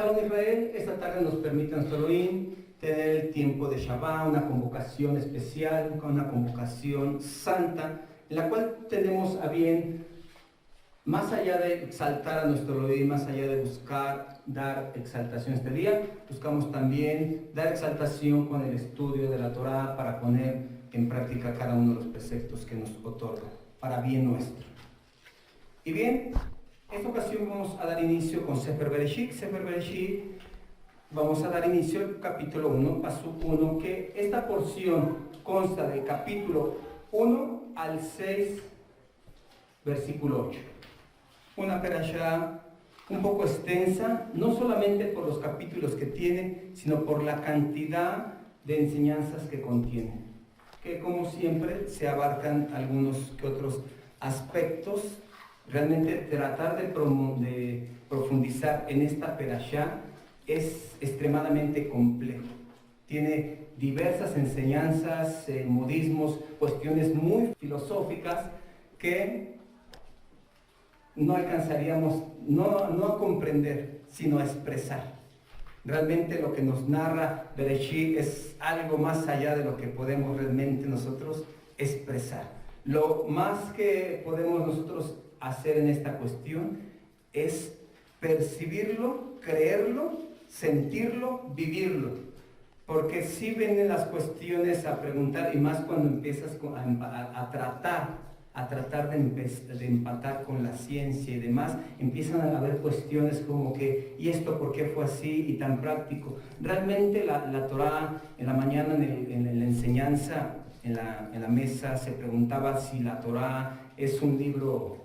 Shalom Israel, esta tarde nos permite nuestro Elohim tener el tiempo de Shabbat, una convocación especial, una convocación santa, en la cual tenemos a bien, más allá de exaltar a nuestro Elohim, más allá de buscar dar exaltación este día, buscamos también dar exaltación con el estudio de la Torah para poner en práctica cada uno de los preceptos que nos otorga, para bien nuestro. Y bien, en esta ocasión vamos a dar inicio con Sefer Bereshit. Sefer Bereshit, vamos a dar inicio al capítulo 1, Pasuk 1, que esta porción consta del capítulo 1 al 6, versículo 8. Una perashá un poco extensa, no solamente por los capítulos que tiene, sino por la cantidad de enseñanzas que contiene, que como siempre se abarcan algunos que otros aspectos. Realmente tratar de profundizar en esta perashá es extremadamente complejo. Tiene diversas enseñanzas, modismos, cuestiones muy filosóficas que no alcanzaríamos no a comprender, sino a expresar. Realmente lo que nos narra Bereshit es algo más allá de lo que podemos realmente nosotros expresar. Lo más que podemos nosotros hacer en esta cuestión es percibirlo, creerlo, sentirlo, vivirlo. Porque si vienen las cuestiones a preguntar, y más cuando empiezas a tratar de empatar con la ciencia y demás, empiezan a haber cuestiones como que, ¿y esto por qué fue así y tan práctico? Realmente la Torah, en la mañana en la enseñanza, en la mesa, se preguntaba si la Torah es un libro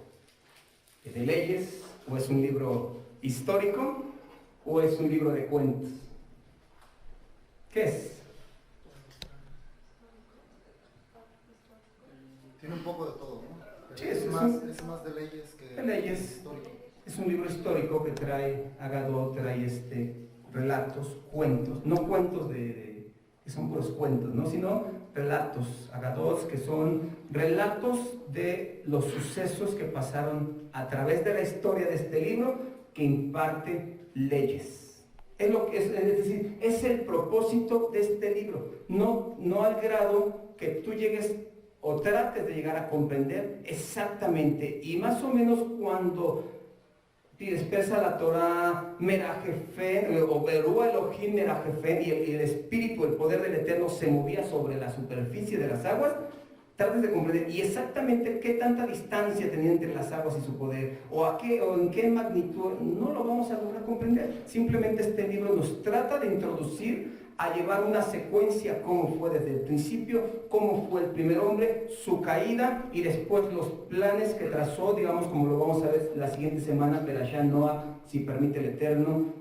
de leyes, o es un libro histórico, o es un libro de cuentos. ¿Qué es? Tiene un poco de todo, ¿no? Sí, es más de leyes que de leyes. Histórico. Es un libro histórico que trae Agadot, trae relatos, cuentos, no cuentos que son puros cuentos, ¿no? Sino relatos, Agadot, que son relatos de los sucesos que pasaron a través de la historia de este libro, que imparte leyes. Es decir, es el propósito de este libro, no al grado que tú llegues o trates de llegar a comprender exactamente, y más o menos cuando dispersa la Torah Merajefen, o Berúa Elohim Merajefen, y el espíritu, el poder del Eterno se movía sobre la superficie de las aguas, trates de comprender y exactamente qué tanta distancia tenía entre las aguas y su poder, o en qué magnitud, no lo vamos a lograr comprender. Simplemente este libro nos trata de introducir a llevar una secuencia, cómo fue desde el principio, cómo fue el primer hombre, su caída, y después los planes que trazó, digamos, como lo vamos a ver la siguiente semana, Perashá Noah, si permite el Eterno.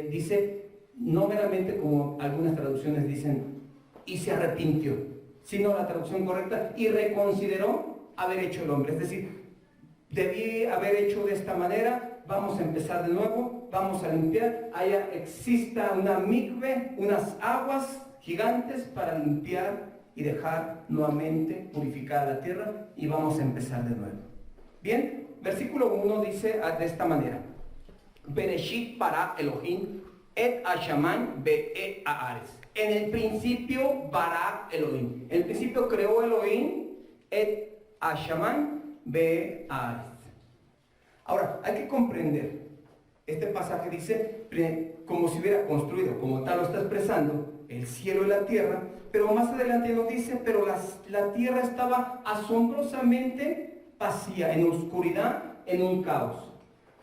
Dice, no meramente como algunas traducciones dicen, y se arrepintió, sino la traducción correcta, y reconsideró haber hecho el hombre. Es decir, debí haber hecho de esta manera, vamos a empezar de nuevo, vamos a limpiar, exista una mikve, unas aguas gigantes para limpiar y dejar nuevamente purificada la tierra, y vamos a empezar de nuevo. Bien, versículo 1 dice de esta manera: Bereshit para Elohim et Hashaman be haaretz. En el principio bara Elohim. En el principio creó Elohim et Hashaman be haaretz. Ahora, hay que comprender, este pasaje dice como si hubiera construido, como tal lo está expresando, el cielo y la tierra, pero más adelante nos dice, pero la tierra estaba asombrosamente vacía, en oscuridad, en un caos.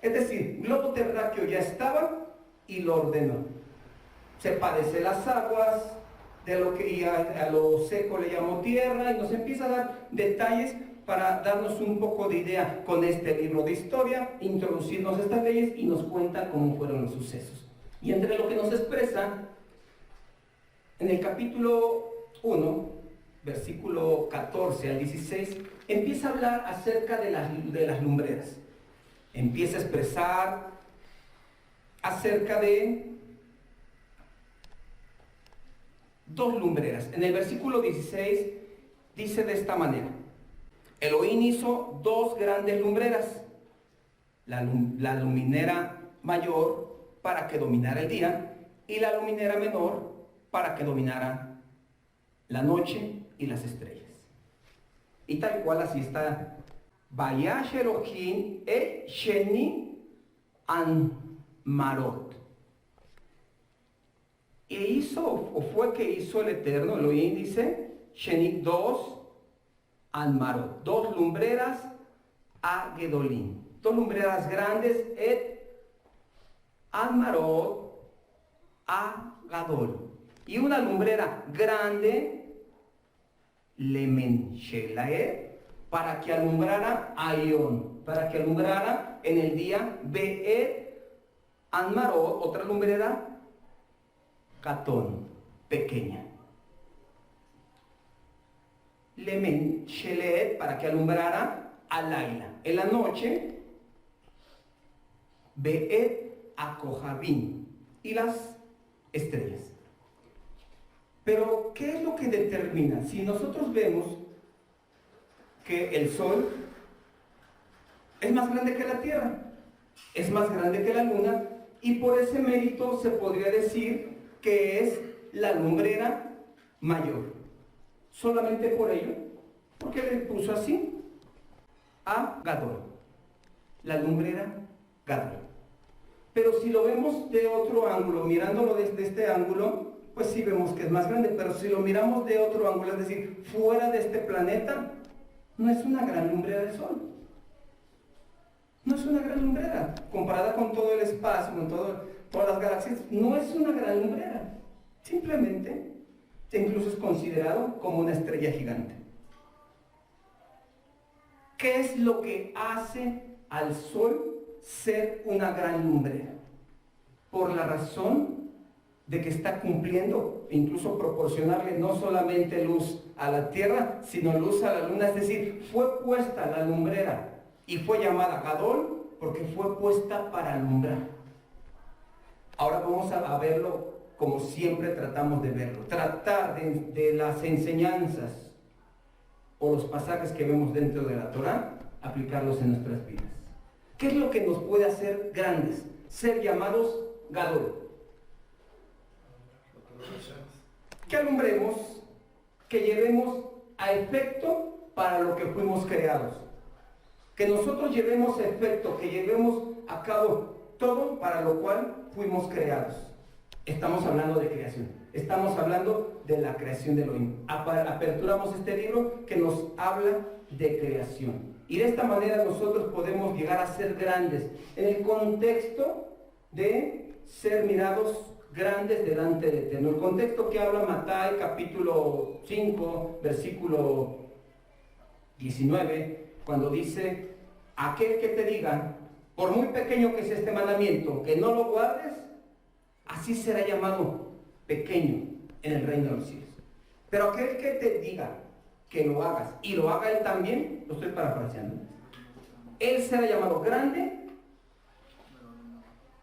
Es decir, globo terráqueo ya estaba y lo ordenó. Separece de las aguas, de lo que a lo seco le llamó tierra, y nos empieza a dar detalles para darnos un poco de idea con este libro de historia, introducirnos estas leyes, y nos cuenta cómo fueron los sucesos. Y entre lo que nos expresa, en el capítulo 1, versículo 14 al 16, empieza a hablar acerca de las lumbreras. Empieza a expresar acerca de dos lumbreras. En el versículo 16 dice de esta manera: Elohim hizo dos grandes lumbreras, la luminera mayor para que dominara el día, y la luminera menor para que dominara la noche y las estrellas. Y tal cual así está. Vayash Elohim et Sheni an Marot. E hizo, o fue que hizo el Eterno, Elohim dice, Sheni, dos an Marot, dos lumbreras a Gedolim, dos lumbreras grandes, et an Marot a Gadol. Y una lumbrera grande, Lemen Shelae, para que alumbrara a Ión, para que alumbrara en el día, Be'et Anmarot, otra lumbrera, Catón, pequeña. Lemen Shelae, para que alumbrara a Laila. En la noche, Be'et Akohabim, y las estrellas. Pero, ¿qué es lo que determina? Si nosotros vemos que el Sol es más grande que la Tierra, es más grande que la Luna, y por ese mérito se podría decir que es la lumbrera mayor. Solamente por ello, porque le puso así a Gadol, la lumbrera Gadol. Pero si lo vemos de otro ángulo, mirándolo desde este ángulo, pues sí vemos que es más grande, pero si lo miramos de otro ángulo, es decir, fuera de este planeta, no es una gran lumbrera del Sol. No es una gran lumbrera. Comparada con todo el espacio, con todas las galaxias, no es una gran lumbrera. Simplemente, incluso es considerado como una estrella gigante. ¿Qué es lo que hace al Sol ser una gran lumbrera? Por la razón de que está cumpliendo, incluso proporcionarle no solamente luz a la Tierra, sino luz a la Luna. Es decir, fue puesta la lumbrera y fue llamada Gadol porque fue puesta para alumbrar. Ahora vamos a verlo como siempre tratamos de verlo. Tratar de las enseñanzas o los pasajes que vemos dentro de la Torá, aplicarlos en nuestras vidas. ¿Qué es lo que nos puede hacer grandes? Ser llamados Gadol. Que alumbremos, que llevemos a efecto para lo que fuimos creados. Que nosotros llevemos a efecto, que llevemos a cabo todo para lo cual fuimos creados. Estamos hablando de creación. Estamos hablando de la creación de Elohim. Aperturamos este libro que nos habla de creación. Y de esta manera nosotros podemos llegar a ser grandes en el contexto de ser mirados grandes delante de Eterno. El contexto que habla Mateo capítulo 5, versículo 19, cuando dice, aquel que te diga, por muy pequeño que sea este mandamiento, que no lo guardes, así será llamado pequeño en el reino de los cielos. Pero aquel que te diga que lo hagas, y lo haga él también, lo estoy parafraseando, él será llamado grande,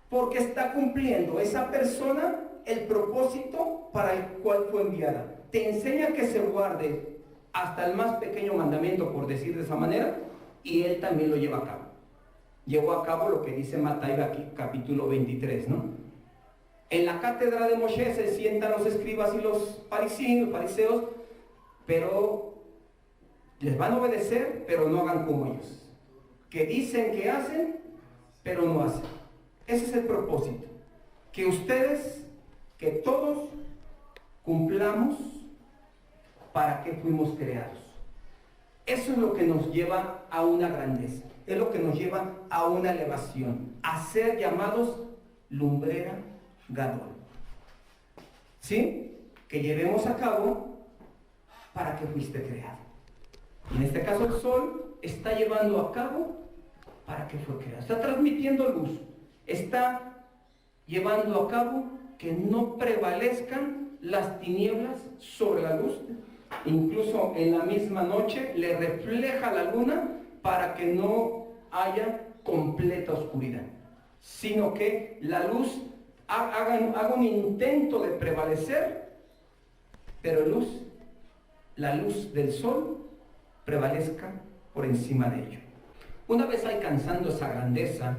porque está cumpliendo esa persona el propósito para el cual fue enviada. Te enseña que se guarde hasta el más pequeño mandamiento, por decir de esa manera, y él también lo lleva a cabo. Llevó a cabo lo que dice Mateo aquí, capítulo 23, ¿no? En la cátedra de Moshe se sientan los escribas y los fariseos, pero les van a obedecer, pero no hagan como ellos. Que dicen que hacen, pero no hacen. Ese es el propósito. Que ustedes, que todos, cumplamos para que fuimos creados. Eso es lo que nos lleva a una grandeza. Es lo que nos lleva a una elevación. A ser llamados lumbrera Gadol. ¿Sí? Que llevemos a cabo para que fuiste creado. En este caso el Sol está llevando a cabo para que fue creado. Está transmitiendo luz. Está llevando a cabo que no prevalezcan las tinieblas sobre la luz. Incluso en la misma noche le refleja la luna para que no haya completa oscuridad, sino que la luz haga un intento de prevalecer, pero la luz del sol prevalezca por encima de ello. Una vez alcanzando esa grandeza,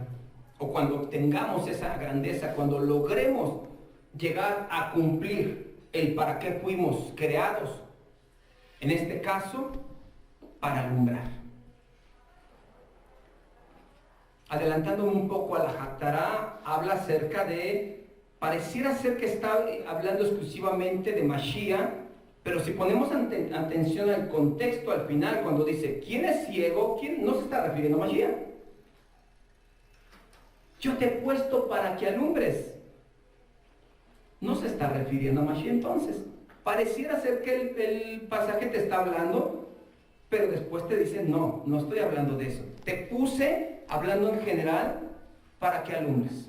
o cuando obtengamos esa grandeza, cuando logremos llegar a cumplir el para qué fuimos creados, en este caso, para alumbrar. Adelantándome un poco a la Haftará, habla acerca de, pareciera ser que está hablando exclusivamente de Mashiach, pero si ponemos atención al contexto al final, cuando dice, ¿quién es ciego? ¿Quién? No se está refiriendo a Mashiach. Yo te he puesto para que alumbres. No se está refiriendo a Mashiach entonces. Pareciera ser que el pasaje te está hablando, pero después te dice, no, no estoy hablando de eso. Te puse, hablando en general, para que alumbres.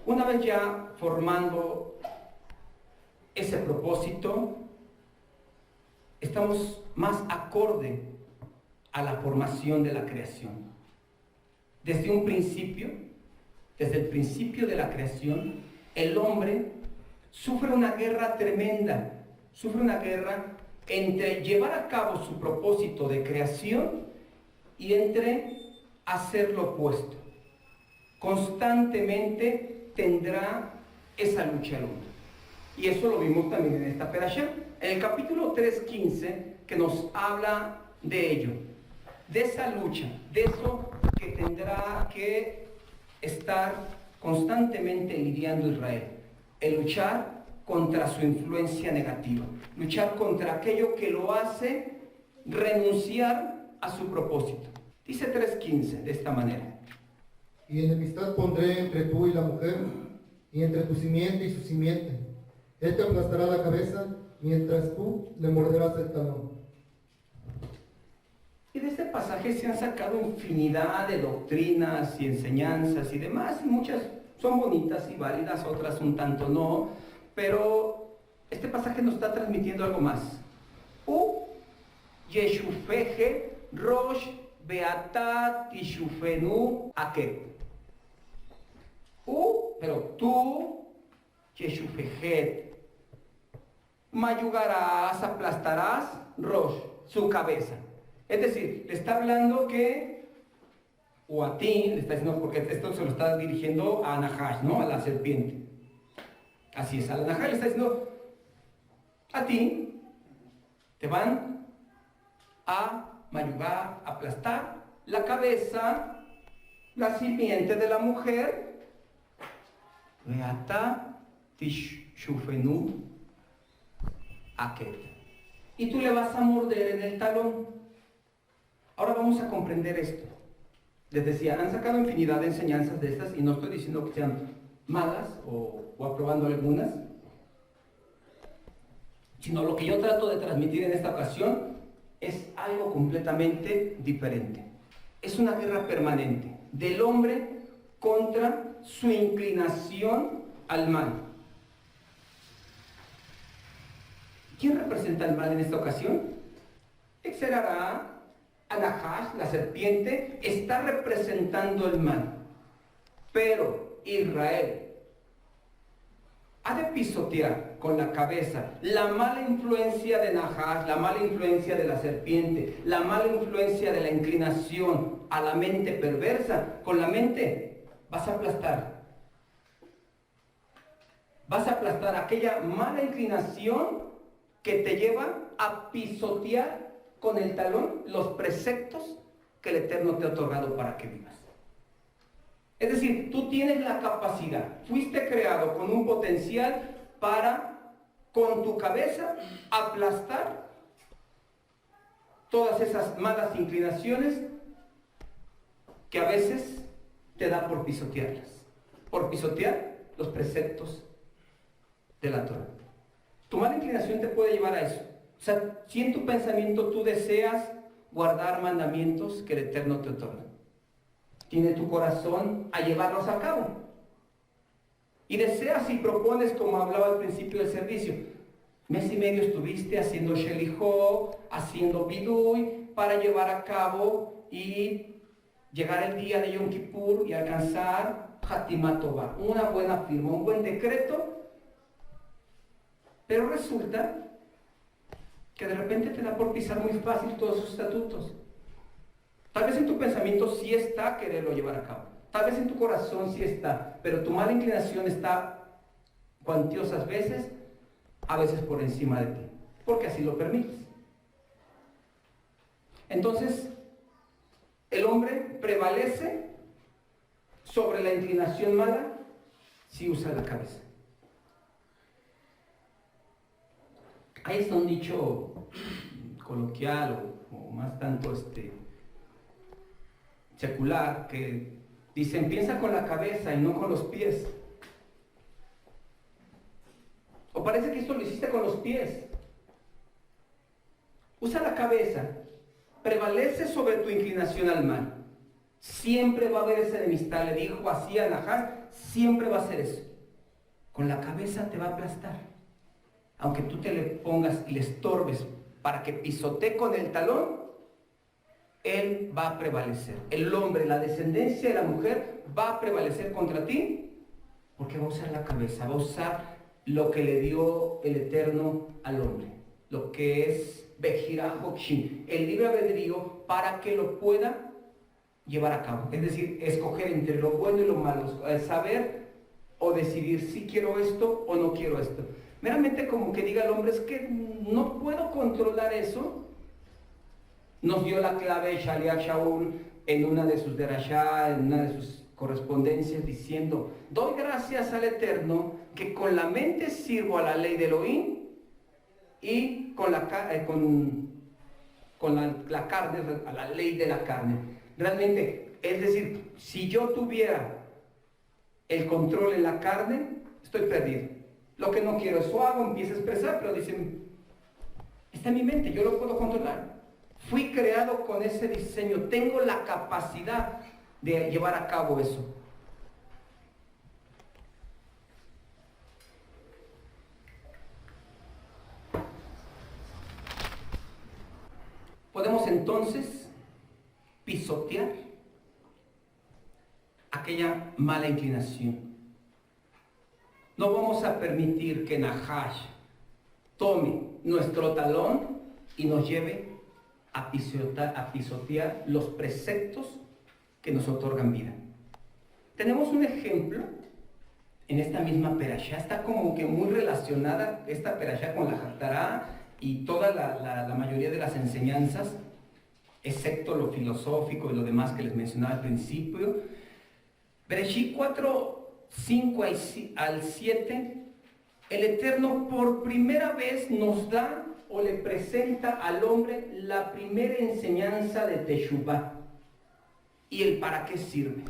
Una vez ya formando ese propósito, estamos más acorde a la formación de la creación. Desde un principio, desde el principio de la creación, el hombre sufre una guerra tremenda, sufre una guerra entre llevar a cabo su propósito de creación y entre hacer lo opuesto. Constantemente tendrá esa lucha el hombre. Y eso lo vimos también en esta perashá, en el capítulo 3:15, que nos habla de ello, de esa lucha, de eso que tendrá que estar constantemente lidiando Israel, el luchar contra su influencia negativa, luchar contra aquello que lo hace renunciar a su propósito. Dice 3:15 de esta manera: Y enemistad pondré entre tú y la mujer, y entre tu simiente y su simiente. Él te aplastará la cabeza, mientras tú le morderás el talón. Y de este pasaje se han sacado infinidad de doctrinas y enseñanzas y demás, y muchas son bonitas y válidas, otras un tanto no, pero este pasaje nos está transmitiendo algo más. Yeshufeje Rosh Beatat Tishufenu Aket. Pero tú, Yeshufejet, mayugarás, aplastarás Rosh, su cabeza. Es decir, le está hablando que, o a ti, le está diciendo, porque esto se lo está dirigiendo a Nahash, ¿no? A la serpiente. Así es, a la Nahash le está diciendo, a ti te van a mayugar, aplastar la cabeza, la simiente de la mujer, Reata Tishufenu Aket. Y tú le vas a morder en el talón. Ahora vamos a comprender esto. Les decía, han sacado infinidad de enseñanzas de estas y no estoy diciendo que sean malas o aprobando algunas, sino lo que yo trato de transmitir en esta ocasión es algo completamente diferente. Es una guerra permanente del hombre contra su inclinación al mal. ¿Quién representa el mal en esta ocasión? Exerará. Anahash, la serpiente, está representando el mal. Pero Israel ha de pisotear con la cabeza la mala influencia de Nahash, la mala influencia de la serpiente, la mala influencia de la inclinación a la mente perversa. Con la mente vas a aplastar. Vas a aplastar aquella mala inclinación que te lleva a pisotear con el talón los preceptos que el Eterno te ha otorgado para que vivas. Es decir, tú tienes la capacidad, fuiste creado con un potencial para, con tu cabeza, aplastar todas esas malas inclinaciones que a veces te da por pisotearlas, por pisotear los preceptos de la Torah. Tu mala inclinación te puede llevar a eso. O sea, si en tu pensamiento tú deseas guardar mandamientos que el Eterno te otorga, tiene tu corazón a llevarlos a cabo. Y deseas y propones, como hablaba al principio del servicio, mes y medio estuviste haciendo Shelihó, haciendo Bidui, para llevar a cabo y llegar el día de Yom Kippur y alcanzar Hatimat Tová, una buena firma, un buen decreto, pero resulta que de repente te da por pisar muy fácil todos sus estatutos. Tal vez en tu pensamiento sí está quererlo llevar a cabo. Tal vez en tu corazón sí está, pero tu mala inclinación está cuantiosas veces, a veces por encima de ti, porque así lo permites. Entonces, el hombre prevalece sobre la inclinación mala si usa la cabeza. Ahí está un dicho coloquial o más tanto secular que dicen: piensa con la cabeza y no con los pies. O parece que esto lo hiciste con los pies. Usa la cabeza, prevalece sobre tu inclinación al mal. Siempre va a haber esa enemistad, le dijo así a Nahash, siempre va a ser eso. Con la cabeza te va a aplastar. Aunque tú te le pongas y le estorbes para que pisotee con el talón, él va a prevalecer. El hombre, la descendencia de la mujer va a prevalecer contra ti porque va a usar la cabeza, va a usar lo que le dio el Eterno al hombre, lo que es Bejira Hokshin, el libre albedrío, para que lo pueda llevar a cabo. Es decir, escoger entre lo bueno y lo malo, saber o decidir si quiero esto o no quiero esto. Meramente como que diga el hombre, es que no puedo controlar eso. Nos dio la clave Shaliach Shaul en una de sus derashá, en una de sus correspondencias, diciendo: doy gracias al Eterno que con la mente sirvo a la ley de Elohim y con la carne a la ley de la carne. Realmente, es decir, si yo tuviera el control en la carne, estoy perdido. Lo que no quiero, eso hago, empiezo a expresar, pero dicen, está en mi mente, yo lo puedo controlar. Fui creado con ese diseño, tengo la capacidad de llevar a cabo eso. Podemos entonces pisotear aquella mala inclinación. No vamos a permitir que Nahash tome nuestro talón y nos lleve a pisotear los preceptos que nos otorgan vida. Tenemos un ejemplo en esta misma perashá. Está como que muy relacionada esta perashá con la Haftará y toda la mayoría de las enseñanzas, excepto lo filosófico y lo demás que les mencionaba al principio. Bereshit 4, 5 al 7, el Eterno por primera vez nos da o le presenta al hombre la primera enseñanza de Teshuvá y el para qué sirve.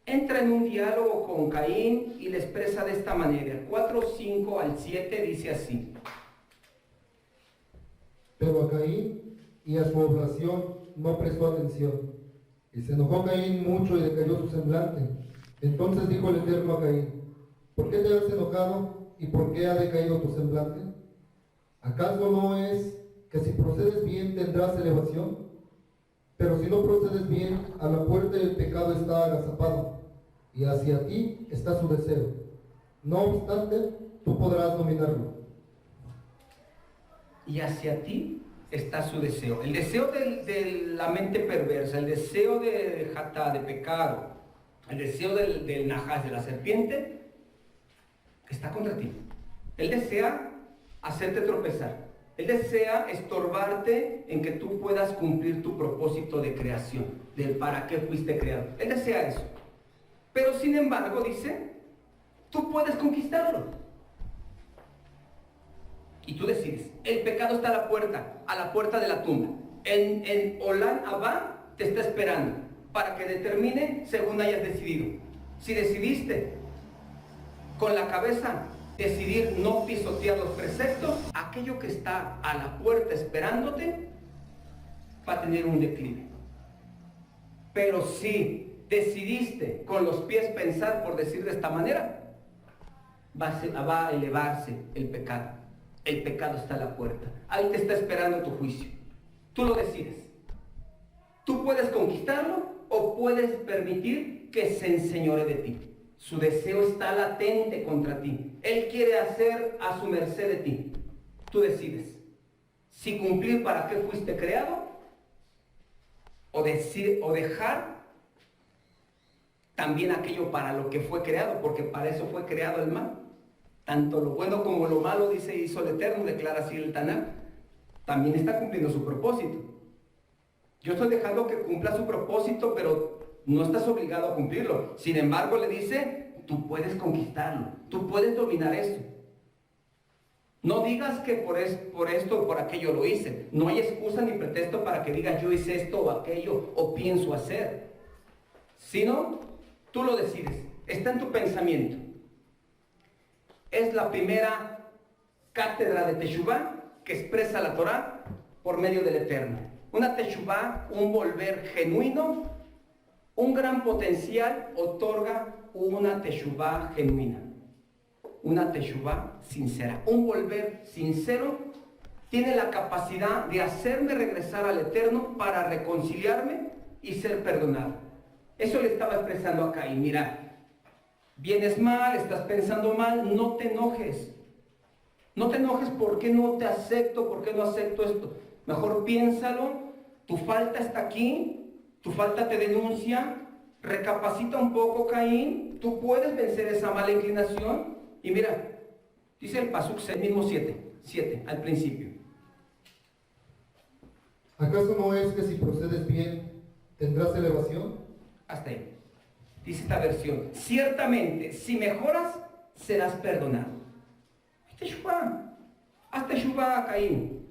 Entra en un diálogo con Caín y le expresa de esta manera. 4, 5 al 7 dice así: pero a Caín y a su oblación no prestó atención. Y se enojó Caín mucho y decayó su semblante. Entonces dijo el Eterno a Caín: ¿por qué te has enojado y por qué ha decaído tu semblante? ¿Acaso no es que si procedes bien tendrás elevación? Pero si no procedes bien, a la puerta del pecado está agazapado, y hacia ti está su deseo. No obstante, tú podrás dominarlo. Y hacia ti está su deseo. El deseo de la mente perversa, el deseo de jatá, de pecado, el deseo del Nahash, de la serpiente, está contra ti. Él desea hacerte tropezar. Él desea estorbarte en que tú puedas cumplir tu propósito de creación, del para qué fuiste creado. Él desea eso. Pero sin embargo, dice, tú puedes conquistarlo. Y tú decides. El pecado está a la puerta de la tumba. En Olam Abba te está esperando para que determine según hayas decidido. Si decidiste con la cabeza decidir no pisotear los preceptos, aquello que está a la puerta esperándote va a tener un declive. Pero si decidiste con los pies pensar, por decir de esta manera, va a elevarse el pecado. El pecado está a la puerta. Ahí te está esperando tu juicio. Tú lo decides. Tú puedes conquistarlo o puedes permitir que se enseñore de ti. Su deseo está latente contra ti. Él quiere hacer a su merced de ti. Tú decides si cumplir para qué fuiste creado o decir, o dejar también aquello para lo que fue creado, porque para eso fue creado el mal. Tanto lo bueno como lo malo, dice, hizo el Eterno, declara así el Tanakh, también está cumpliendo su propósito. Yo estoy dejando que cumpla su propósito, pero no estás obligado a cumplirlo. Sin embargo, le dice, tú puedes conquistarlo, tú puedes dominar esto. No digas que por esto o por aquello lo hice. No hay excusa ni pretexto para que digas yo hice esto o aquello o pienso hacer. Sino, tú lo decides. Está en tu pensamiento. Es la primera cátedra de Teshuvá que expresa la Torá por medio del Eterno. Una Teshuvá, un volver genuino, un gran potencial otorga una Teshuvá genuina. Una Teshuvá sincera. Un volver sincero tiene la capacidad de hacerme regresar al Eterno para reconciliarme y ser perdonado. Eso le estaba expresando a Caín. Mira, vienes mal, estás pensando mal, no te enojes. No te enojes, ¿por qué no te acepto? ¿Por qué no acepto esto? Mejor piénsalo, tu falta está aquí, tu falta te denuncia, recapacita un poco, Caín, tú puedes vencer esa mala inclinación. Y mira, dice el Pasuk, el mismo 7 al principio. ¿Acaso no es que si procedes bien, tendrás elevación? Hasta ahí. Dice esta versión, ciertamente, si mejoras, serás perdonado. Haz Teshuvá, Caín.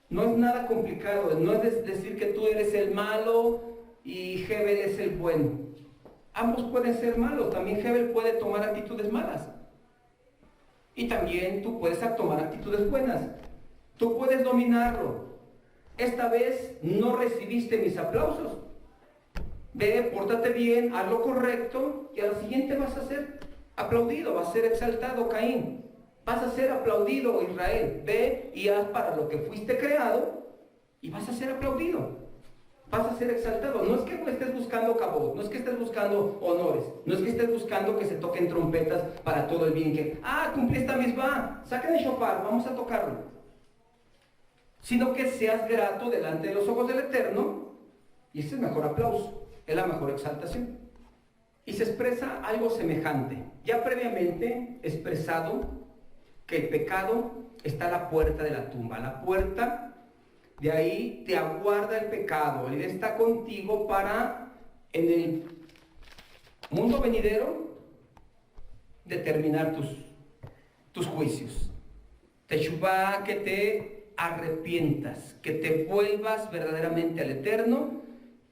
No es nada complicado, no es decir que tú eres el malo y Hebel es el bueno. Ambos pueden ser malos, también Hebel puede tomar actitudes malas. Y también tú puedes tomar actitudes buenas. Tú puedes dominarlo. Esta vez no recibiste mis aplausos. Ve, pórtate bien, haz lo correcto y a la siguiente vas a ser aplaudido, vas a ser exaltado, Caín. Vas a ser aplaudido, Israel. Ve y haz para lo que fuiste creado y vas a ser aplaudido. Vas a ser exaltado. No es que estés buscando cabot, no es que estés buscando honores, no es que estés buscando que se toquen trompetas para todo el bien que, cumplí esta misma, saquen el shofar, vamos a tocarlo. Sino que seas grato delante de los ojos del Eterno y ese es el mejor aplauso, es la mejor exaltación. Y se expresa algo semejante, ya previamente expresado, que el pecado está a la puerta de la tumba, la puerta, de ahí te aguarda el pecado, él está contigo para, en el mundo venidero, determinar tus juicios. Teshuvá, que te arrepientas, que te vuelvas verdaderamente al Eterno,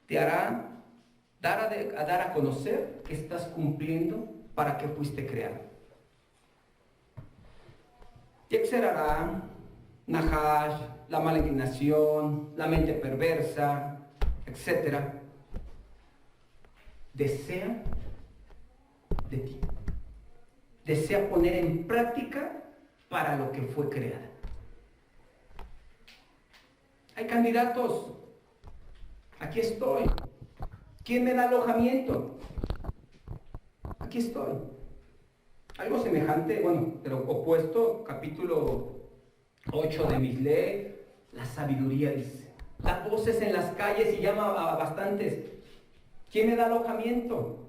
te hará dar a conocer que estás cumpliendo para que fuiste creado. Yexerará, Nahash, la mala inclinación, la mente perversa, etc. Desea de ti. Desea poner en práctica para lo que fue creada. Hay candidatos. Aquí estoy. ¿Quién me da alojamiento? Aquí estoy. Algo semejante, bueno, pero opuesto, capítulo 8 de Misle, la sabiduría dice. Da voces en las calles y llama a bastantes. ¿Quién me da alojamiento?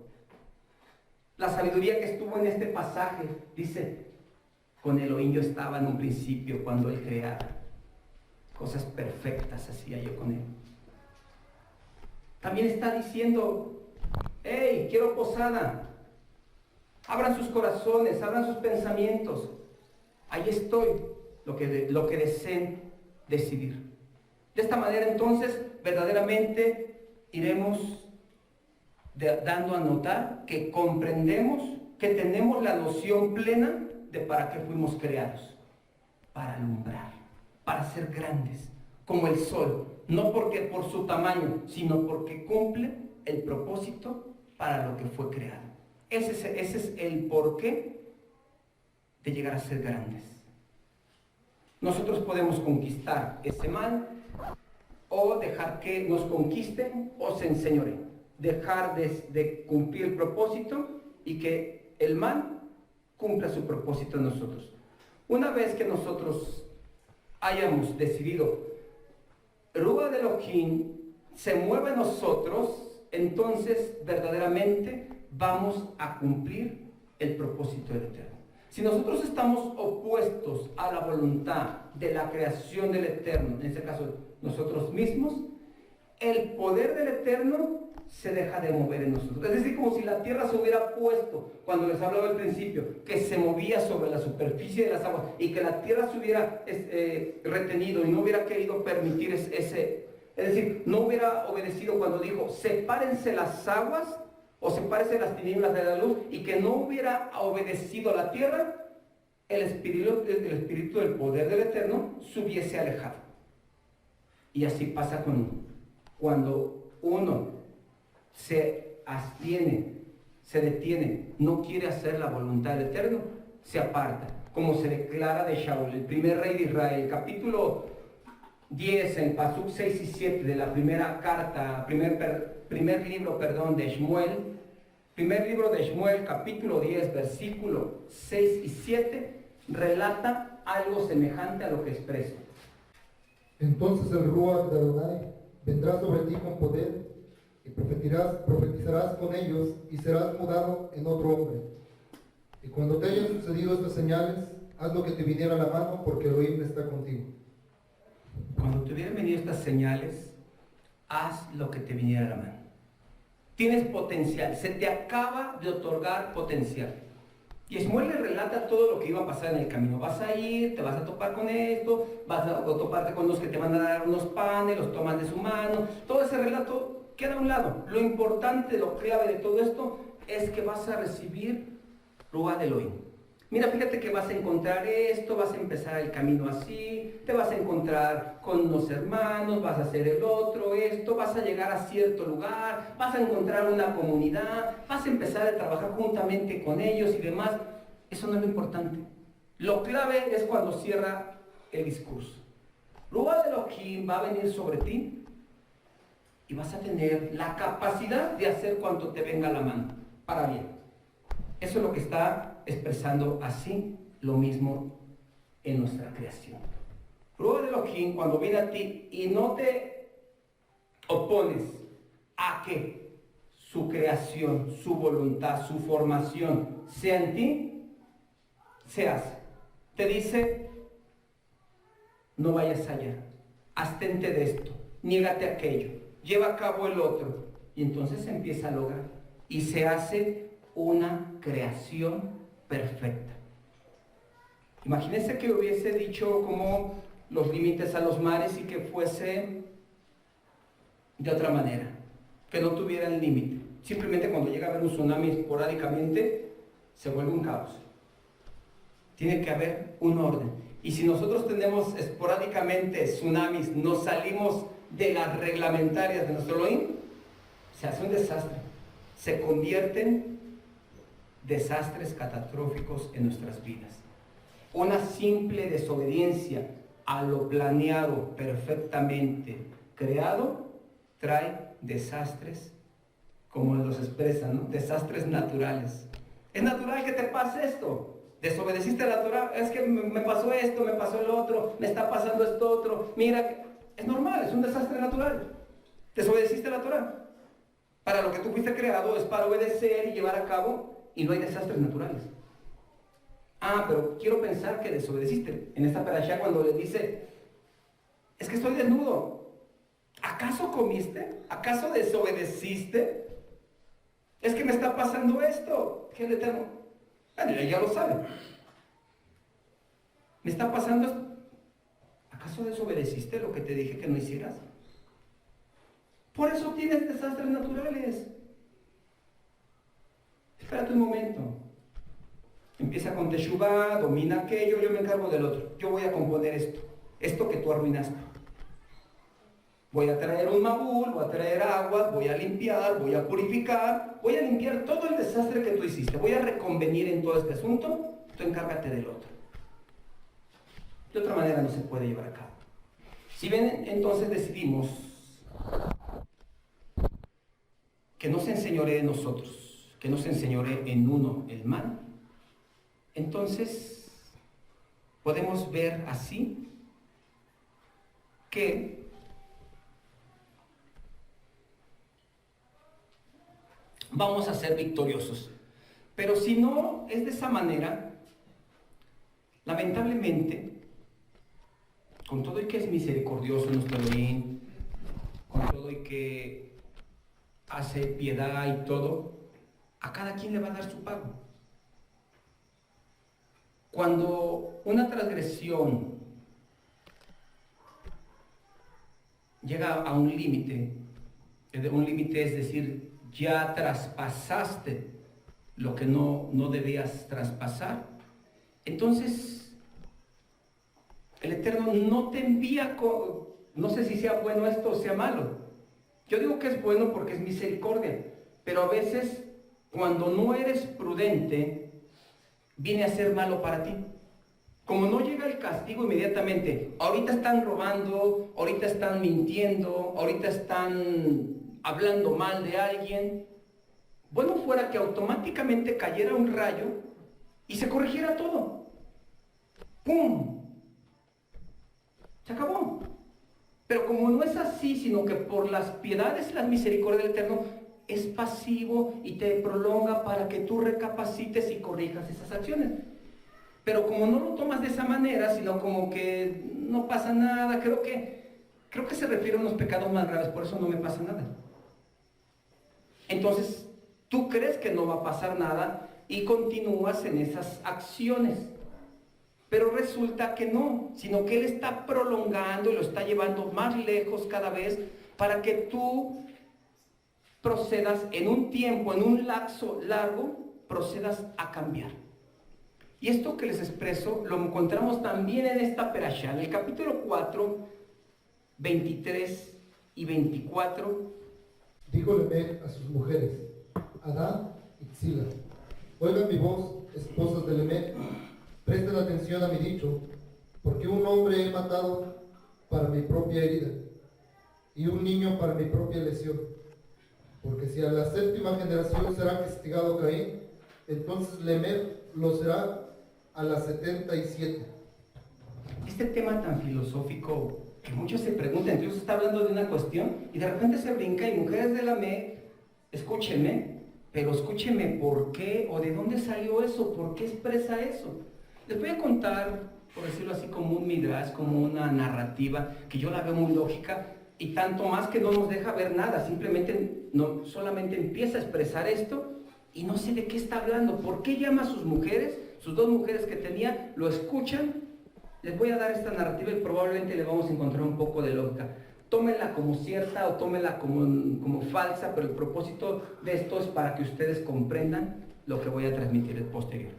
La sabiduría que estuvo en este pasaje, dice, con Elohim yo estaba en un principio cuando Él creaba. Cosas perfectas hacía yo con Él. También está diciendo, hey, quiero posada. Abran sus corazones, abran sus pensamientos. Ahí estoy, lo que deseen decidir. De esta manera entonces, verdaderamente iremos dando a notar que comprendemos, que tenemos la noción plena de para qué fuimos creados. Para alumbrar, para ser grandes, como el sol. No porque por su tamaño, sino porque cumple el propósito para lo que fue creado. Ese es el porqué de llegar a ser grandes. Nosotros podemos conquistar ese mal o dejar que nos conquisten o se enseñoreen. Dejar de cumplir el propósito y que el mal cumpla su propósito en nosotros. Una vez que nosotros hayamos decidido Ruach de Elohim se mueve en nosotros, entonces verdaderamente vamos a cumplir el propósito del Eterno. Si nosotros estamos opuestos a la voluntad de la creación del Eterno, en este caso nosotros mismos, el poder del Eterno se deja de mover en nosotros. Es decir, como si la tierra se hubiera puesto, cuando les hablaba al principio, que se movía sobre la superficie de las aguas y que la tierra se hubiera retenido y no hubiera querido permitir ese, es decir, no hubiera obedecido cuando dijo, sepárense las aguas o sepárense las tinieblas de la luz, y que no hubiera obedecido a la tierra, el espíritu del poder del Eterno se hubiese alejado. Y así pasa cuando uno se abstiene, se detiene, no quiere hacer la voluntad del Eterno, se aparta, como se declara de Shaul, el primer rey de Israel, capítulo 10, en Pasuk 6 y 7 de la primera carta, primer libro de Shmuel, primer libro de Shmuel, capítulo 10, versículo 6 y 7, relata algo semejante a lo que expreso. Entonces el Ruach de Adonai vendrá sobre ti con poder, y profetizarás con ellos, y serás mudado en otro hombre. Y cuando te hayan sucedido estas señales, haz lo que te viniera a la mano, porque Elohim está contigo. Cuando te hubieran venido estas señales, haz lo que te viniera a la mano. Tienes potencial, se te acaba de otorgar potencial. Y Shmuel le relata todo lo que iba a pasar en el camino. Vas a ir, te vas a topar con esto, vas a toparte con los que te van a dar unos panes, los tomas de su mano. Todo ese relato queda a un lado. Lo importante, lo clave de todo esto es que vas a recibir Ruach de Elohim. Mira, fíjate que vas a encontrar esto, vas a empezar el camino así, te vas a encontrar con unos hermanos, vas a hacer el otro, esto, vas a llegar a cierto lugar, vas a encontrar una comunidad, vas a empezar a trabajar juntamente con ellos y demás. Eso no es lo importante. Lo clave es cuando cierra el discurso. Ruach de Elohim va a venir sobre ti y vas a tener la capacidad de hacer cuanto te venga a la mano, para bien. Eso es lo que está expresando así lo mismo en nuestra creación. Ruach de Elohim, cuando viene a ti y no te opones a que su creación, su voluntad, su formación sea en ti, se hace. Te dice, no vayas allá, abstente de esto, niégate aquello, lleva a cabo el otro. Y entonces se empieza a lograr y se hace una creación perfecta. Imagínense que hubiese dicho como los límites a los mares y que fuese de otra manera, que no tuviera el límite. Simplemente cuando llega a haber un tsunami esporádicamente, se vuelve un caos. Tiene que haber un orden. Y si nosotros tenemos esporádicamente tsunamis, nos salimos de las reglamentarias de nuestro Elohim, se hace un desastre. Se convierten desastres catastróficos en nuestras vidas. Una simple desobediencia a lo planeado, perfectamente creado, trae desastres, como los expresan, ¿no? Desastres naturales. Es natural que te pase esto. Desobedeciste a la Torah, es que me pasó esto, me pasó el otro, me está pasando esto otro. Mira, es normal, es un desastre natural. Desobedeciste a la Torah. Para lo que tú fuiste creado es para obedecer y llevar a cabo, y no hay desastres naturales. Ah, pero quiero pensar que desobedeciste. En esta parashá cuando le dice, es que estoy desnudo. ¿Acaso comiste? ¿Acaso desobedeciste? Es que me está pasando esto. ¿Qué le tengo? Bueno, ya lo sabe. Me está pasando esto. ¿Acaso desobedeciste lo que te dije que no hicieras? Por eso tienes desastres naturales. Espérate un momento. Empieza con Teshuvah, domina aquello, yo me encargo del otro. Yo voy a componer esto que tú arruinaste. Voy a traer un mabul, voy a traer aguas, voy a limpiar, voy a purificar, voy a limpiar todo el desastre que tú hiciste. Voy a reconvenir en todo este asunto, tú encárgate del otro. De otra manera no se puede llevar a cabo. Si ven, entonces decidimos que no se enseñoree de nosotros, que no se enseñoree en uno el mal, entonces podemos ver así que vamos a ser victoriosos. Pero si no es de esa manera, lamentablemente, con todo y que es misericordioso nuestro Elohim, con todo y que hace piedad y todo, a cada quien le va a dar su pago. Cuando una transgresión llega a un límite es decir, ya traspasaste lo que no debías traspasar, entonces el Eterno no te envía, no sé si sea bueno esto o sea malo. Yo digo que es bueno porque es misericordia, pero a veces cuando no eres prudente, viene a ser malo para ti. Como no llega el castigo inmediatamente, ahorita están robando, ahorita están mintiendo, ahorita están hablando mal de alguien, bueno fuera que automáticamente cayera un rayo y se corrigiera todo. ¡Pum! Se acabó. Pero como no es así, sino que por las piedades y las misericordias del Eterno, es pasivo y te prolonga para que tú recapacites y corrijas esas acciones. Pero como no lo tomas de esa manera, sino como que no pasa nada, creo que se refiere a unos pecados más graves, por eso no me pasa nada. Entonces, tú crees que no va a pasar nada y continúas en esas acciones. Pero resulta que no, sino que Él está prolongando y lo está llevando más lejos cada vez para que tú procedas en un tiempo, en un lapso largo, procedas a cambiar. Y esto que les expreso lo encontramos también en esta perashá, en el capítulo 4, 23 y 24. Dijo Lemec a sus mujeres, Adán y Tzila, oigan mi voz, esposas de Lemec, presten atención a mi dicho, porque un hombre he matado para mi propia herida, y un niño para mi propia lesión. Porque si a la séptima generación será castigado Caín, entonces Lemec lo será a las 77. Este tema tan filosófico que muchos se preguntan, incluso está hablando de una cuestión y de repente se brinca y mujeres de la escúchenme, pero escúchenme por qué o de dónde salió eso, por qué expresa eso. Les voy a contar, por decirlo así, como un midrash, como una narrativa que yo la veo muy lógica y tanto más que no nos deja ver nada, simplemente no, solamente empieza a expresar esto y no sé de qué está hablando, por qué llama a sus mujeres, sus dos mujeres que tenía, lo escuchan. Les voy a dar esta narrativa y probablemente le vamos a encontrar un poco de lógica. Tómenla como cierta o tómenla como falsa, pero el propósito de esto es para que ustedes comprendan lo que voy a transmitir el posterior.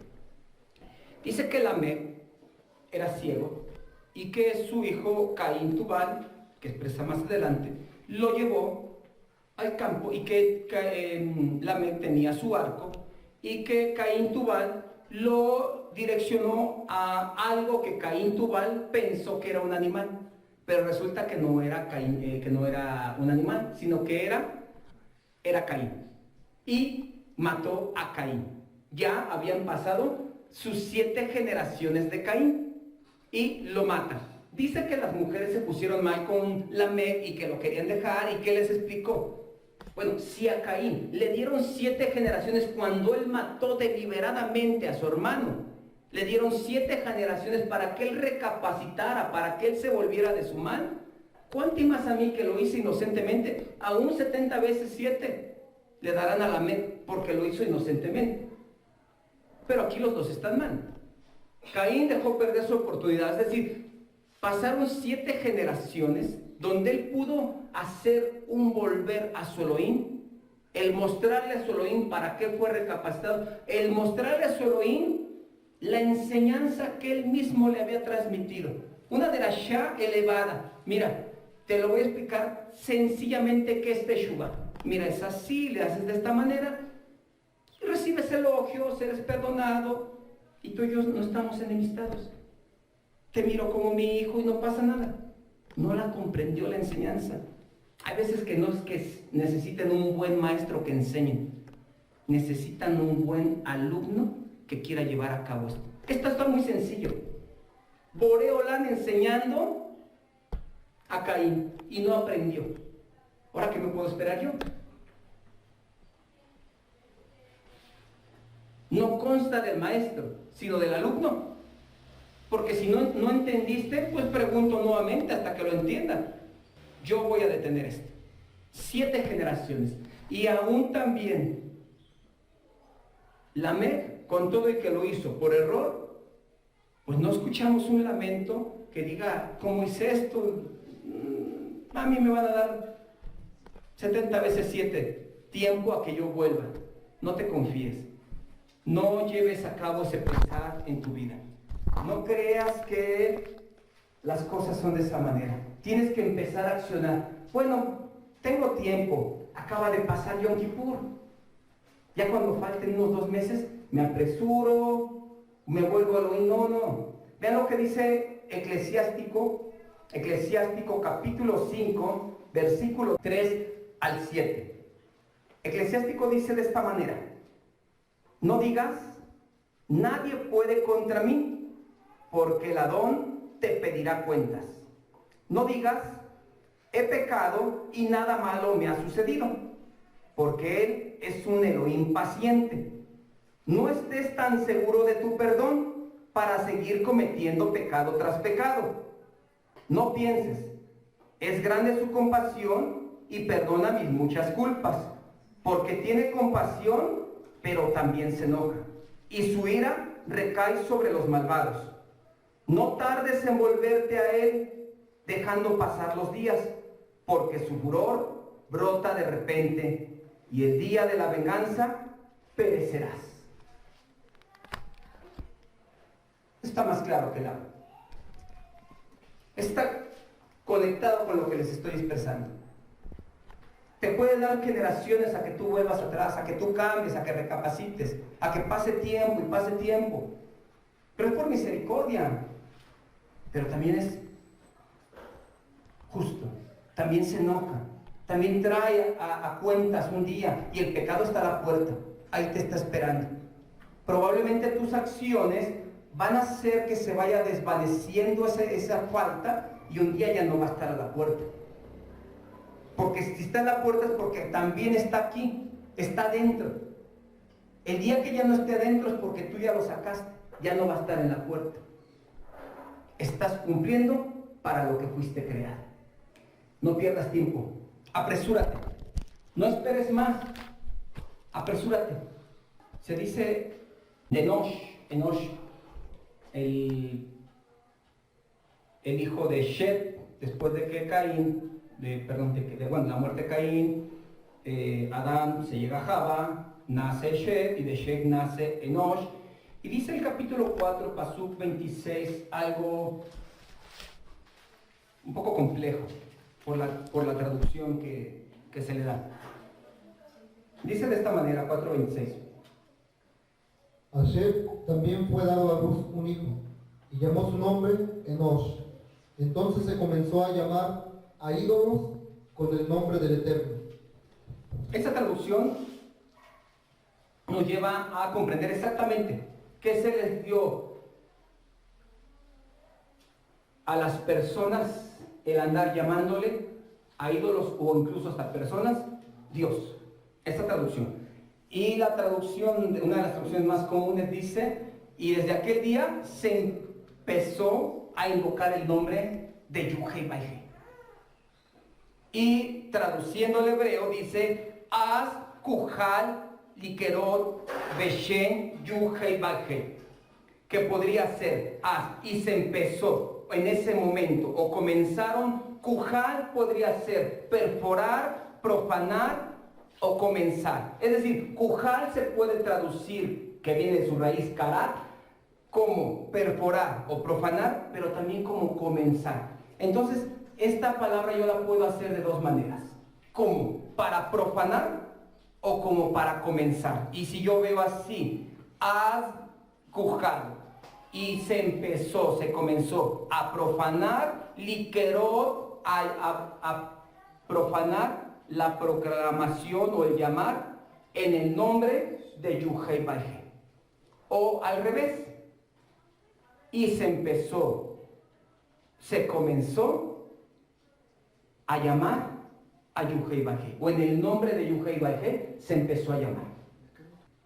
Dice que Lamec era ciego y que su hijo Caín Tubal, que expresa más adelante, lo llevó al campo y que Lamec tenía su arco y que Caín Tubal lo direccionó a algo que Caín Tubal pensó que era un animal, pero resulta que no era que no era un animal, sino que era Caín. Y mató a Caín. Ya habían pasado sus 7 generaciones de Caín y lo mata. Dice que las mujeres se pusieron mal con Lamec y que lo querían dejar y que les explicó. Bueno, si a Caín le dieron 7 generaciones cuando él mató deliberadamente a su hermano, le dieron 7 generaciones para que él recapacitara, para que él se volviera de su mal, ¿cuánto más a mí que lo hice inocentemente? Aún 70 veces 7 le darán a Lamec porque lo hizo inocentemente. Pero aquí los dos están mal. Caín dejó perder su oportunidad, es decir, pasaron 7 generaciones donde él pudo hacer un volver a su Elohim, el mostrarle a su Elohim para qué fue recapacitado, el mostrarle a su Elohim la enseñanza que él mismo le había transmitido. Una derashá elevada. Mira, te lo voy a explicar sencillamente qué es Teshuvah. Mira, es así, le haces de esta manera, recibes elogios, eres perdonado, y tú y yo no estamos enemistados. Te miro como mi hijo y no pasa nada. No la comprendió la enseñanza. Hay veces que no es que necesiten un buen maestro que enseñe, necesitan un buen alumno que quiera llevar a cabo esto. Esto está muy sencillo. Boreolán enseñando a Caín y no aprendió. ¿Ahora qué me puedo esperar yo? no consta del maestro, sino del alumno. Porque si no entendiste, pues pregunto nuevamente hasta que lo entienda. Yo voy a detener esto. 7 generaciones. Y aún también, Lamec, con todo y que lo hizo por error, pues no escuchamos un lamento que diga, ¿cómo hice esto? A mí me van a dar 70 veces 7 tiempo a que yo vuelva. No te confíes. No lleves a cabo ese pensar en tu vida. No creas que las cosas son de esa manera. Tienes que empezar a accionar. Bueno, tengo tiempo. Acaba de pasar Yom Kippur. Ya cuando falten unos 2 meses, me apresuro, me vuelvo a lo... No. Vean lo que dice Eclesiástico capítulo 5, versículo 3 al 7. Eclesiástico dice de esta manera: no digas, nadie puede contra mí, porque el Adón te pedirá cuentas. No digas, he pecado y nada malo me ha sucedido, porque Él es un Elohim paciente. No estés tan seguro de tu perdón para seguir cometiendo pecado tras pecado. No pienses, es grande su compasión y perdona mis muchas culpas, porque tiene compasión, pero también se enoja, y su ira recae sobre los malvados. No tardes en volverte a Él, dejando pasar los días, porque su furor brota de repente, y el día de la venganza perecerás. Está más claro que el agua. Está conectado con lo que les estoy expresando. Te puede dar generaciones a que tú vuelvas atrás, a que tú cambies, a que recapacites, a que pase tiempo y pase tiempo. Pero es por misericordia. Pero también es justo. También se enoja. También trae a cuentas un día y el pecado está a la puerta. Ahí te está esperando. Probablemente tus acciones van a hacer que se vaya desvaneciendo esa falta y un día ya no va a estar a la puerta. Porque si está en la puerta es porque también está aquí, está adentro. El día que ya no esté adentro es porque tú ya lo sacaste, ya no va a estar en la puerta. Estás cumpliendo para lo que fuiste creado. No pierdas tiempo, apresúrate, no esperes más, apresúrate. Se dice de Enosh, el hijo de Shet, después de que Caín, la muerte de Caín, Adán se llega a Java, nace Shet, y de Shet nace Enosh, y dice el capítulo 4, Pasuk 26, algo un poco complejo, por la traducción que se le da. Dice de esta manera, 4:26. A Shet también fue dado a luz un hijo, y llamó su nombre Enosh. Entonces se comenzó a llamar a ídolos con el nombre del Eterno. Esta traducción nos lleva a comprender exactamente qué se les dio a las personas el andar llamándole a ídolos o incluso hasta personas Dios. Esta traducción. Y la traducción, una de las traducciones más comunes dice, y desde aquel día se empezó a invocar el nombre de Yuhei Baihe. Y traduciendo el hebreo dice, Az Kuhal Likerot Beshen Yuhei Baihe, que podría ser Az, y se empezó en ese momento, o comenzaron. Kuhal podría ser perforar, profanar o comenzar. Es decir, Kuhal se puede traducir, que viene de su raíz karat, como perforar o profanar, pero también como comenzar. Entonces, esta palabra yo la puedo hacer de 2 maneras. Como para profanar o como para comenzar. Y si yo veo así, Az Kuhal, y se comenzó a profanar, likerot, a profanar la proclamación o el llamar en el nombre de Yuhei Baihe. O al revés, y se comenzó a llamar a Yuhei Baihe, o en el nombre de Yuhei Baihe se empezó a llamar.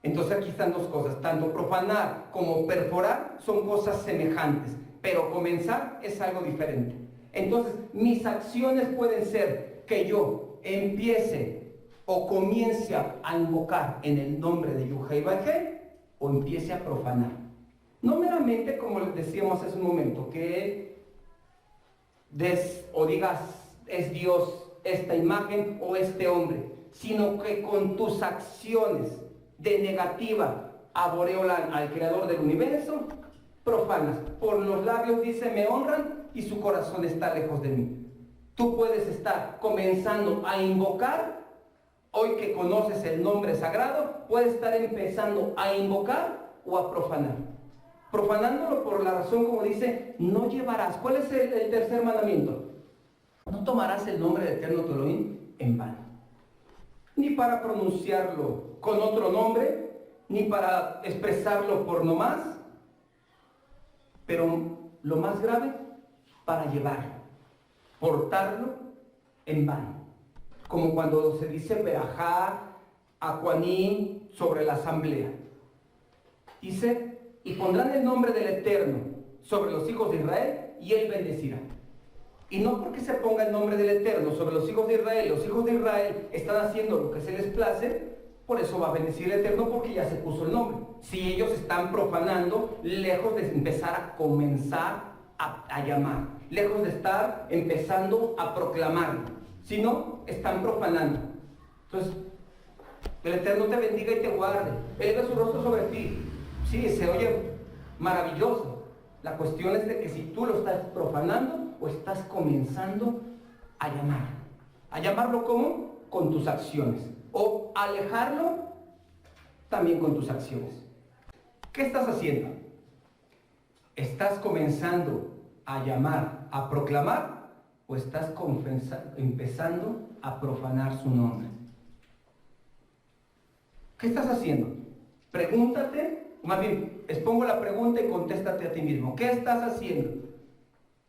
Entonces aquí están dos cosas, tanto profanar como perforar son cosas semejantes, pero comenzar es algo diferente. Entonces mis acciones pueden ser que yo empiece o comience a invocar en el nombre de Yuhei Bajé o empiece a profanar. No meramente, como les decíamos hace un momento, que digas es Dios esta imagen o este hombre, sino que con tus acciones de negativa a Boreolán, al creador del universo, profanas. Por los labios dice me honran y su corazón está lejos de mí. Tú puedes estar comenzando a invocar, hoy que conoces el nombre sagrado, puedes estar empezando a invocar o a profanar. Profanándolo por la razón, como dice, no llevarás. ¿Cuál es el tercer mandamiento? No tomarás el nombre de Eterno tu Elohim en vano. Ni para pronunciarlo con otro nombre, ni para expresarlo por nomás, pero lo más grave, para llevarlo, portarlo en vano. Como cuando se dice verajá, acuaní sobre la asamblea. Dice, y pondrán el nombre del Eterno sobre los hijos de Israel y él bendecirá. Y no porque se ponga el nombre del Eterno sobre los hijos de Israel, los hijos de Israel están haciendo lo que se les place, por eso va a bendecir el Eterno porque ya se puso el nombre. Si ellos están profanando, lejos de empezar a comenzar a llamar, lejos de estar empezando a proclamarlo, sino están profanando. Entonces, el Eterno te bendiga y te guarde, eleva su rostro sobre ti. Sí, se oye maravilloso. La cuestión es de que si tú lo estás profanando o estás comenzando a llamar. ¿A llamarlo cómo? Con tus acciones. O alejarlo también con tus acciones. ¿Qué estás haciendo? ¿Estás comenzando a llamar, a proclamar? ¿O estás empezando a profanar su nombre? ¿Qué estás haciendo? Pregúntate. Más bien, expongo la pregunta y contéstate a ti mismo. ¿Qué estás haciendo?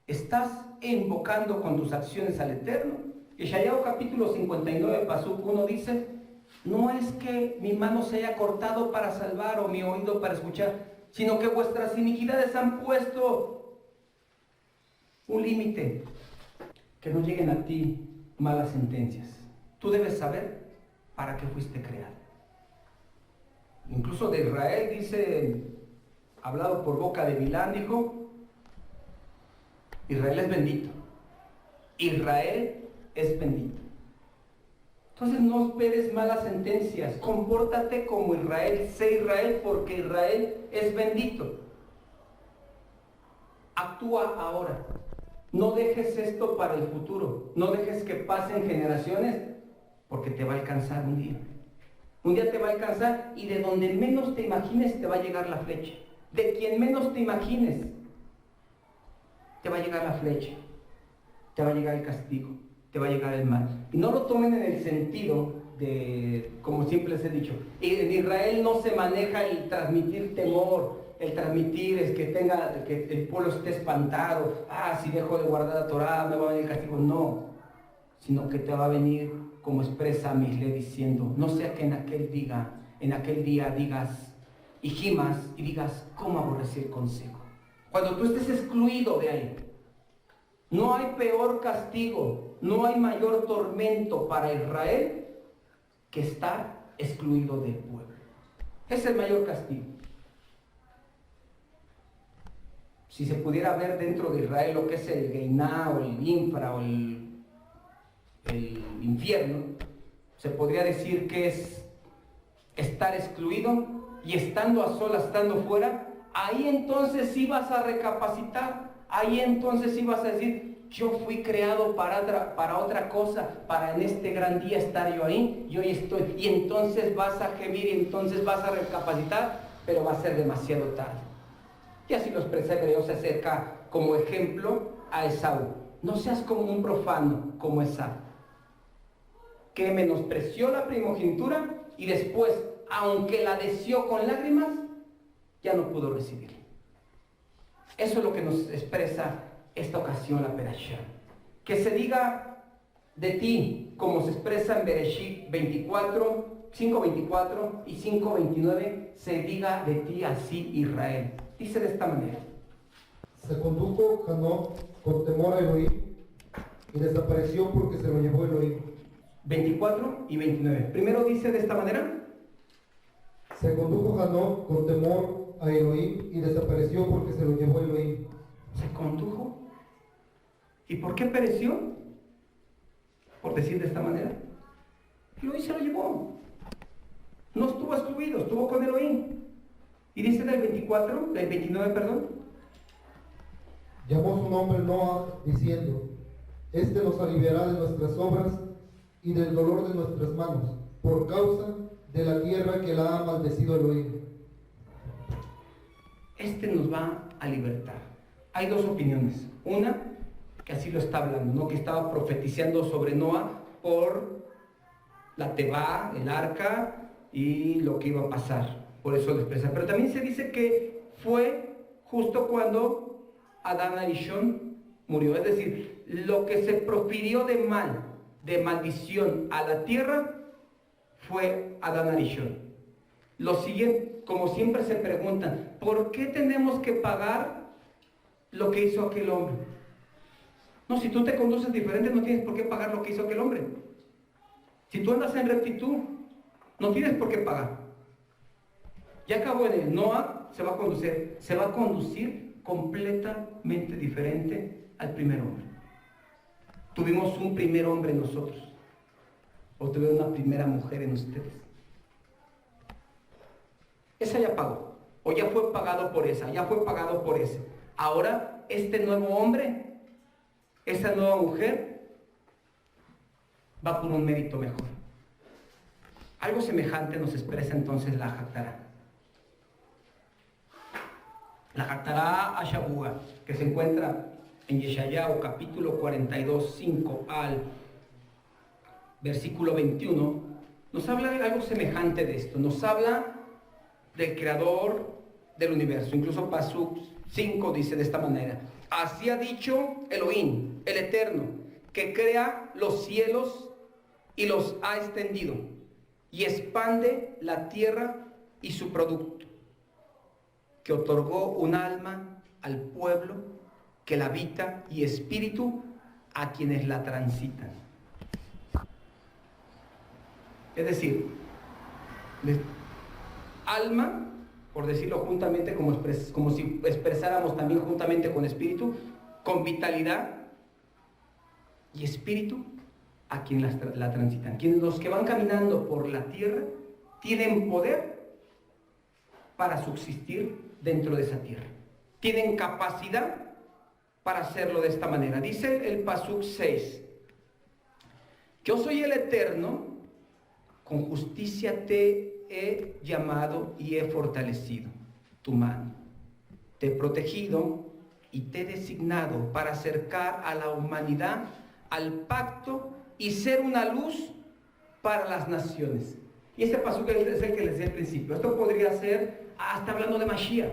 ¿Estás invocando con tus acciones al Eterno? Yeshayahu capítulo 59, Pasuk 1 dice, no es que mi mano se haya cortado para salvar o mi oído para escuchar, sino que vuestras iniquidades han puesto un límite, que no lleguen a ti malas sentencias. Tú debes saber para qué fuiste creado. Incluso de Israel dice, hablado por boca de Bilán, dijo, Israel es bendito. Israel es bendito. Entonces no esperes malas sentencias, compórtate como Israel, sé Israel porque Israel es bendito. Actúa ahora, no dejes esto para el futuro, no dejes que pasen generaciones porque te va a alcanzar un día. Un día te va a alcanzar y de donde menos te imagines te va a llegar la flecha. De quien menos te imagines te va a llegar la flecha, te va a llegar el castigo, te va a llegar el mal. Y no lo tomen en el sentido de, como siempre les he dicho, en Israel no se maneja el transmitir temor, el transmitir es que el pueblo esté espantado, si dejo de guardar la Torah me va a venir el castigo. No, sino que te va a venir, como expresa Mishle diciendo, no sea que en aquel día digas y gimas y digas, ¿cómo aborrecí el consejo? Cuando tú estés excluido de ahí, no hay peor castigo, no hay mayor tormento para Israel que estar excluido del pueblo. Es el mayor castigo. Si se pudiera ver dentro de Israel lo que es el Geiná o el Infra o el infierno, se podría decir que es estar excluido y estando a solas, estando fuera. Ahí entonces sí vas a recapacitar, ahí entonces sí vas a decir, yo fui creado para otra cosa, para en este gran día estar yo ahí, y hoy estoy. Y entonces vas a gemir y entonces vas a recapacitar, pero va a ser demasiado tarde. Y así lo expresa Hebreo, se acerca como ejemplo a Esaú. No seas como un profano, como Esaú, que menospreció la primogenitura y después, aunque la deseó con lágrimas, ya no pudo recibir. Eso es lo que nos expresa esta ocasión la Perashá. Que se diga de ti, como se expresa en Bereshit 24, 5:24 y 5:29, se diga de ti así, Israel. Dice de esta manera. Se condujo Hanoc con temor a Elohim y desapareció porque se lo llevó Elohim. 24 y 29. Primero dice de esta manera. Se condujo Hanoc con temor a Elohim y desapareció porque se lo llevó Elohim. Se condujo. ¿Y por qué pereció? Por decir de esta manera. Elohim se lo llevó. No estuvo excluido, estuvo con Elohim. Y dice del 29, perdón. Llamó su nombre Noah, diciendo: Este nos aliviará de nuestras obras y del dolor de nuestras manos, por causa de la tierra que la ha maldecido Elohim. Este nos va a libertar. Hay dos opiniones. Una, que así lo está hablando, ¿no? Que estaba profetizando sobre Noah por la Tebá, el arca, y lo que iba a pasar. Por eso lo expresa. Pero también se dice que fue justo cuando Adán Arishon murió. Es decir, lo que se profirió de mal, de maldición a la tierra, fue Adán Arishon. Lo siguiente, como siempre se preguntan, ¿por qué tenemos que pagar lo que hizo aquel hombre? No, si tú te conduces diferente, no tienes por qué pagar lo que hizo aquel hombre. Si tú andas en rectitud, no tienes por qué pagar. Ya acabó en el Noah, se va a conducir completamente diferente al primer hombre. Tuvimos un primer hombre en nosotros, o tuvieron una primera mujer en ustedes. Esa ya pagó, o ya fue pagado por esa, ya fue pagado por ese. Ahora, este nuevo hombre, esa nueva mujer, va por un mérito mejor. Algo semejante nos expresa entonces la Haftará. La Haftará Ashabúa, que se encuentra en Yeshayahu, capítulo 42, 5 al versículo 21, nos habla de algo semejante de esto. Nos habla del creador del universo. Incluso Pasuk 5 dice de esta manera: así ha dicho Elohim, el Eterno, que crea los cielos y los ha extendido, y expande la tierra y su producto, que otorgó un alma al pueblo que la habita y espíritu a quienes la transitan. Es decir, alma, por decirlo juntamente, como si expresáramos también juntamente con espíritu, con vitalidad, y espíritu a quienes la transitan. Quienes los que van caminando por la tierra tienen poder para subsistir dentro de esa tierra. Tienen capacidad para hacerlo de esta manera. Dice el Pasuk 6: yo soy el Eterno, con justicia te he llamado y he fortalecido tu mano. Te he protegido y te he designado para acercar a la humanidad al pacto y ser una luz para las naciones. Y este Pasuk es el que les decía al principio. Esto podría ser, está hablando de Mashiach.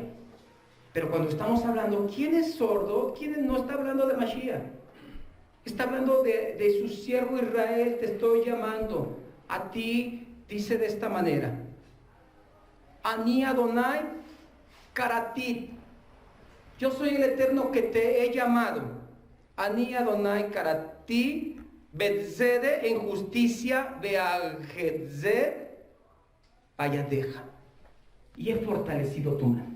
Pero cuando estamos hablando, ¿quién es sordo? ¿Quién no está hablando de Mashiach? Está hablando de su siervo Israel. Te estoy llamando. A ti dice de esta manera: Ani Adonai Karatit. Yo soy el Eterno que te he llamado. Ani Adonai Karatit Betzede, en justicia, Bealgetzed Vayadeja. Y he fortalecido tu mano.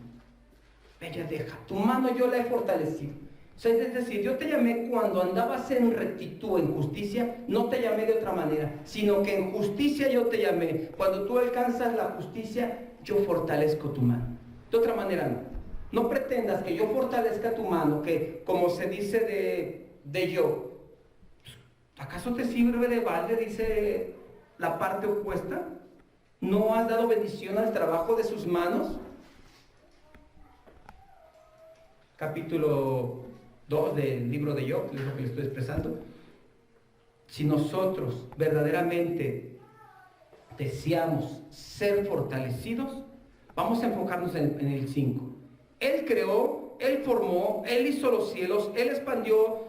Vayadeja, tu mano yo la he fortalecido. O sea, es decir, yo te llamé cuando andabas en rectitud, en justicia, no te llamé de otra manera, sino que en justicia yo te llamé. Cuando tú alcanzas la justicia, yo fortalezco tu mano. De otra manera no. No pretendas que yo fortalezca tu mano, que como se dice de yo, ¿acaso te sirve de balde? Dice la parte opuesta. ¿No has dado bendición al trabajo de sus manos? Capítulo 2 del libro de Job, es lo que le estoy expresando. Si nosotros verdaderamente deseamos ser fortalecidos, vamos a enfocarnos en el 5. Él creó, Él formó, Él hizo los cielos, Él expandió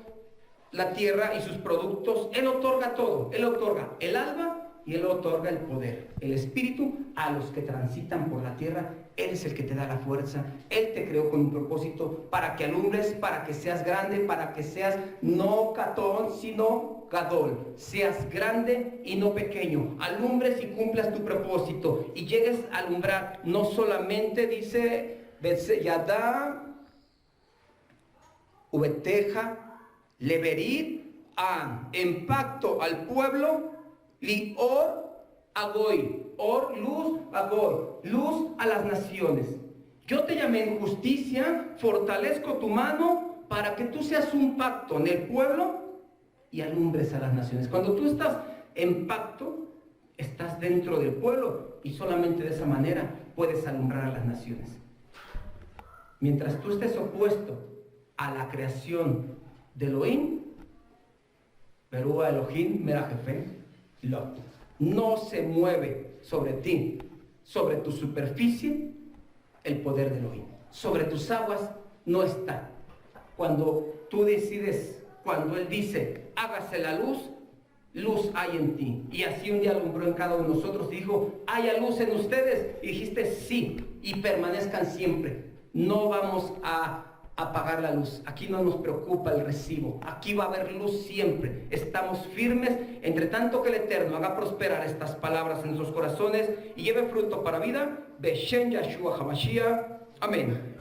la tierra y sus productos. Él otorga todo. Él otorga el alma y Él otorga el poder, el espíritu a los que transitan por la tierra. Él es el que te da la fuerza. Él te creó con un propósito para que alumbres, para que seas grande, para que seas no catón, sino gadol. Seas grande y no pequeño. Alumbres y cumplas tu propósito y llegues a alumbrar. No solamente dice Yadá, Ubeteja, Leverit, en pacto al pueblo, Lior, Agoy, Or, luz, Agoy, luz a las naciones. Yo te llamé en justicia, fortalezco tu mano para que tú seas un pacto en el pueblo y alumbres a las naciones. Cuando tú estás en pacto, estás dentro del pueblo y solamente de esa manera puedes alumbrar a las naciones. Mientras tú estés opuesto a la creación de Elohim, Berúa Elohim, Mera Jefe, Lot, no se mueve sobre ti, sobre tu superficie, el poder de Elohim. Sobre tus aguas no está. Cuando tú decides, cuando Él dice, hágase la luz, luz hay en ti. Y así un día alumbró en cada uno de nosotros y dijo, haya luz en ustedes. Y dijiste, sí, y permanezcan siempre. No vamos a apagar la luz. Aquí no nos preocupa el recibo. Aquí va a haber luz siempre. Estamos firmes, entre tanto que el Eterno haga prosperar estas palabras en sus corazones y lleve fruto para vida. Beshem Yahshua HaMashiach. Amén.